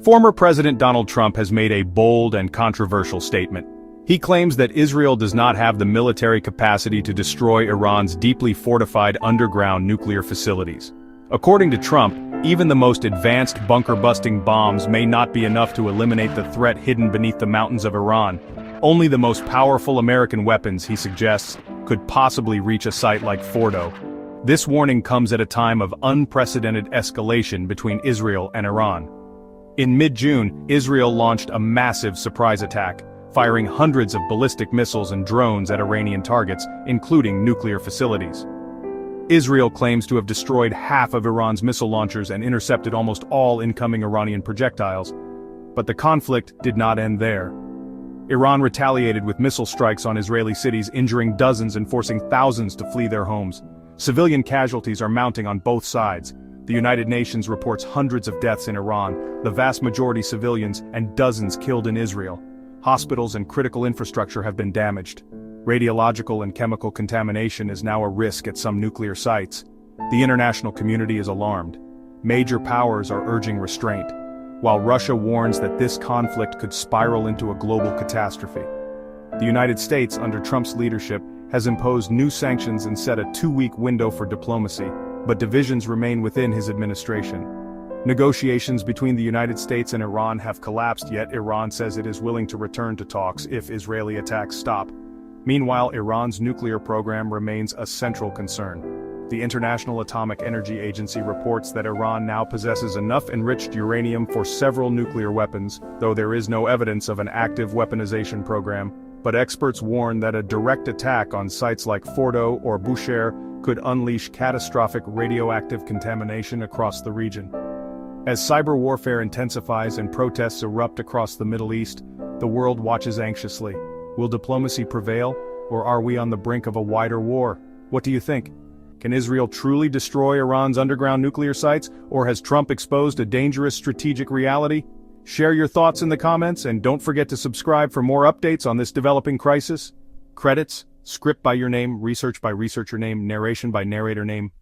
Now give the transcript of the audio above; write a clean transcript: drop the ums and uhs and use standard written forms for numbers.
Former President Donald Trump has made a bold and controversial statement. He claims that Israel does not have the military capacity to destroy Iran's deeply fortified underground nuclear facilities. According to Trump, even the most advanced bunker-busting bombs may not be enough to eliminate the threat hidden beneath the mountains of Iran. Only the most powerful American weapons, he suggests, could possibly reach a site like Fordo. This warning comes at a time of unprecedented escalation between Israel and Iran. In mid-June, Israel launched a massive surprise attack, firing hundreds of ballistic missiles and drones at Iranian targets, including nuclear facilities. Israel claims to have destroyed half of Iran's missile launchers and intercepted almost all incoming Iranian projectiles. But the conflict did not end there. Iran retaliated with missile strikes on Israeli cities, injuring dozens and forcing thousands to flee their homes. Civilian casualties are mounting on both sides. The United Nations reports hundreds of deaths in Iran, the vast majority civilians, and dozens killed in Israel. Hospitals and critical infrastructure have been damaged. Radiological and chemical contamination is now a risk at some nuclear sites. The international community is alarmed. Major powers are urging restraint, while Russia warns that this conflict could spiral into a global catastrophe. The United States, under Trump's leadership, has imposed new sanctions and set a 2-week window for diplomacy, but divisions remain within his administration. Negotiations between the United States and Iran have collapsed, yet Iran says it is willing to return to talks if Israeli attacks stop. Meanwhile, Iran's nuclear program remains a central concern. The International Atomic Energy Agency reports that Iran now possesses enough enriched uranium for several nuclear weapons, though there is no evidence of an active weaponization program. But experts warn that a direct attack on sites like Fordo or Bushehr could unleash catastrophic radioactive contamination across the region. As cyber warfare intensifies and protests erupt across the Middle East, the world watches anxiously. Will diplomacy prevail, or are we on the brink of a wider war? What do you think? Can Israel truly destroy Iran's underground nuclear sites, or has Trump exposed a dangerous strategic reality? Share your thoughts in the comments, and don't forget to subscribe for more updates on this developing crisis. Credits: script by your name, research by researcher name, narration by narrator name.